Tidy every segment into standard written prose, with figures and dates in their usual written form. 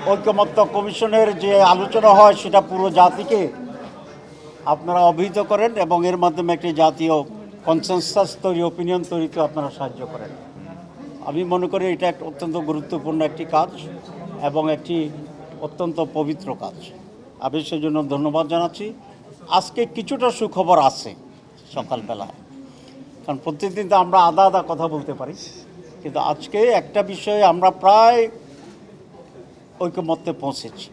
ঐকমত্য কমিশনের যে আলোচনা হয় সেটা পুরো জাতিকে আপনারা অবহিত করেন এবং এর মাধ্যমে একটি জাতীয় কনসেনসাস তৈরি, অপিনিয়ন তৈরিতে আপনারা সাহায্য করেন। আমি মনে করি এটা একটা অত্যন্ত গুরুত্বপূর্ণ একটি কাজ এবং একটি অত্যন্ত পবিত্র কাজ। আমি সেজন্য ধন্যবাদ জানাচ্ছি। আজকে কিছুটা সুখবর আছে সকালবেলায়, কারণ প্রত্যেকদিন তো আমরা আধা আধা কথা বলতে পারি, কিন্তু আজকে একটা বিষয়ে আমরা প্রায় ঐকমত্যে পৌঁছেছি।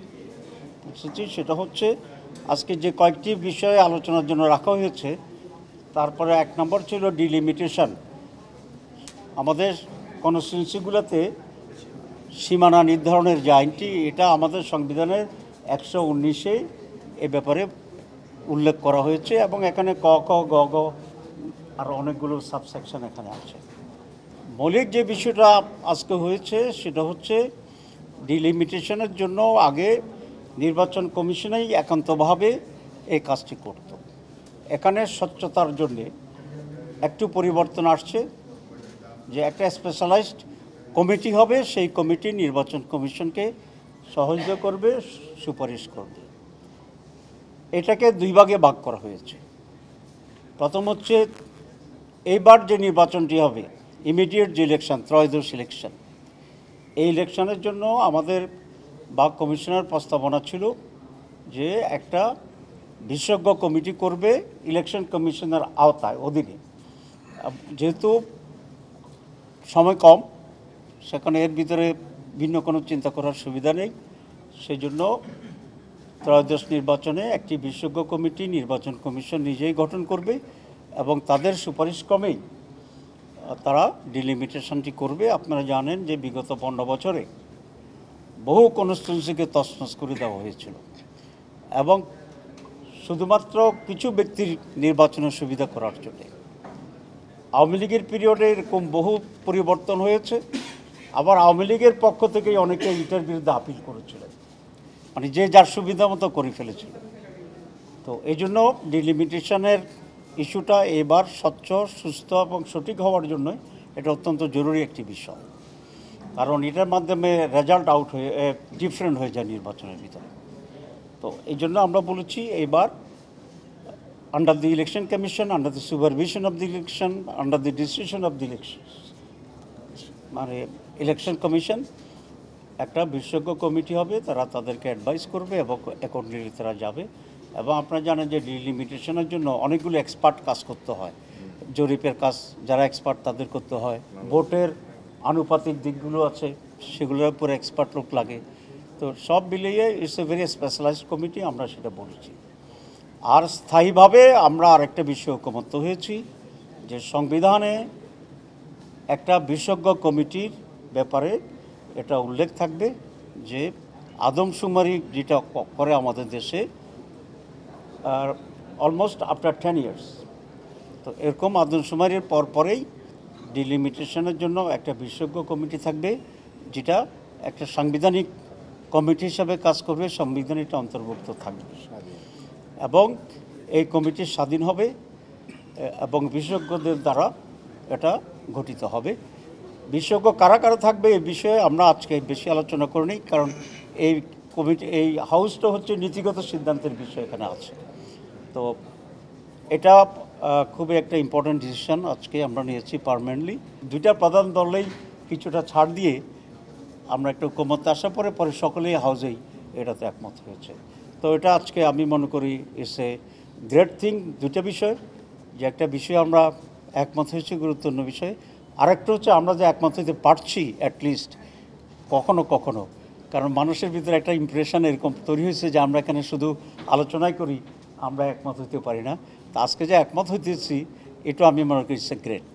সেটা হচ্ছে আজকে যে কয়েকটি বিষয়ে আলোচনার জন্য রাখা হয়েছে, তারপরে এক নম্বর ছিল ডিলিমিটেশন। আমাদের কনস্টিটিউন্সিগুলোতে সীমানা নির্ধারণের যে আইনটি, এটা আমাদের সংবিধানের 119-এ এ ব্যাপারে উল্লেখ করা হয়েছে এবং এখানে ক ক গ গ আর অনেকগুলো সাবসেকশন এখানে আছে। মৌলিক যে বিষয়টা আজকে হয়েছে সেটা হচ্ছে ডিলিমিটেশনের জন্য আগে নির্বাচন কমিশনেই একান্তভাবে এই কাজটি করত। এখানে স্বচ্ছতার জন্যে একটু পরিবর্তন আসছে, যে একটা স্পেশালাইজড কমিটি হবে, সেই কমিটি নির্বাচন কমিশনকে সহযোগিতা করবে, সুপারিশ করবে। এটাকে দুই ভাগে ভাগ করা হয়েছে। প্রথম হচ্ছে এইবার যে নির্বাচনটি হবে, ইমিডিয়েট যে ইলেকশন, ত্রয়োদশ ইলেকশন, এই ইলেকশনের জন্য আমাদের বাক কমিশনের প্রস্তাবনা ছিল যে একটা বিশেষজ্ঞ কমিটি করবে ইলেকশন কমিশনের আওতায়, অধীনে। যেহেতু সময় কম, সেখানে এর ভিতরে ভিন্ন কোনো চিন্তা করার সুবিধা নেই, সেই জন্য ত্রয়োদশ নির্বাচনে একটি বিশেষজ্ঞ কমিটি নির্বাচন কমিশন নিজেই গঠন করবে এবং তাদের সুপারিশ ক্রমেই তারা ডিলিমিটেশনটি করবে। আপনারা জানেন যে বিগত 15 বছরে বহু কনস্টিটিউন্সিকে তছনছ করে দেওয়া হয়েছিল এবং শুধুমাত্র কিছু ব্যক্তির নির্বাচনের সুবিধা করার জন্য। আওয়ামী লীগের পিরিয়ডে এরকম বহু পরিবর্তন হয়েছে। আবার আওয়ামী লীগের পক্ষ থেকেই অনেকে এটার বিরুদ্ধে আপিল করেছিলেন, মানে যে যার সুবিধা মতো করে ফেলেছিল। তো এই জন্য ডিলিমিটেশনের ইস্যুটা এবার স্বচ্ছ, সুস্থ এবং সঠিক হওয়ার জন্য এটা অত্যন্ত জরুরি একটি বিষয়, কারণ এটার মাধ্যমে রেজাল্ট আউট হয়ে ডিফারেন্ট হয়ে যায় নির্বাচনের ভিতরে। তো এই জন্য আমরা বলেছি এবার under the election commission, under the supervision of the election, under the decision of the election, মানে ইলেকশন কমিশন একটা বিশেষজ্ঞ কমিটি হবে, তারা তাদেরকে অ্যাডভাইস করবে এবং অ্যাকর্ডিংলি তারা যাবে। এবং আপনারা জানেন যে ডিলিমিটেশনের জন্য অনেকগুলো এক্সপার্ট কাজ করতে হয়, জরিপের কাজ যারা এক্সপার্ট তাদের করতে হয়, ভোটের আনুপাতিক দিকগুলো আছে সেগুলোর উপর এক্সপার্ট লোক লাগে। তো সব মিলিয়ে it's a very specialised committee, আমরা সেটা বলেছি। আর স্থায়ীভাবে আমরা আরেকটা বিষয় ঐকমত্য হয়েছি যে সংবিধানে একটা বিশেষজ্ঞ কমিটির ব্যাপারে এটা উল্লেখ থাকবে যে আদমশুমারি যেটা করে আমাদের দেশে অলমোস্ট আফটার 10 ইয়ার্স, তো এরকম আদমশুমারির পরেই ডিলিমিটেশনের জন্য একটা বিশেষজ্ঞ কমিটি থাকবে, যেটা একটা সাংবিধানিক কমিটি হিসাবে কাজ করবে, সংবিধানে এটা অন্তর্ভুক্ত থাকবে এবং এই কমিটি স্বাধীন হবে এবং বিশেষজ্ঞদের দ্বারা এটা গঠিত হবে। বিশেষজ্ঞ কারা কারা থাকবে এই বিষয়ে আমরা আজকে বেশি আলোচনা করিনি, কারণ এই কমিটি, এই হাউসটা হচ্ছে নীতিগত সিদ্ধান্তের বিষয় এখানে আছে। তো এটা খুবই একটা ইম্পর্ট্যান্ট ডিসিশন আজকে আমরা নিয়েছি পার্মানেন্টলি। দুইটা প্রধান দলেই কিছুটা ছাড় দিয়ে আমরা একটা ঐকমত্যে আসার পরে সকলেই হাউসেই এটাতে একমত হয়েছে। তো এটা আজকে আমি মনে করি ইটস এ গ্রেট থিং। দুইটা বিষয়, যে একটা বিষয় আমরা একমত হয়েছি গুরুত্বপূর্ণ বিষয়, আরেকটা হচ্ছে আমরা যে একমত হইতে পারছি অ্যাটলিস্ট কখনো কখনো, কারণ মানুষের ভিতরে একটা ইমপ্রেশন এরকম তৈরি হয়েছে যে আমরা এখানে শুধু আলোচনাই করি, আমরা একমত হইতে পারি না। তা আজকে যে একমত হইতেছি এটা আমি মনে করি ইটস এ গ্রেট।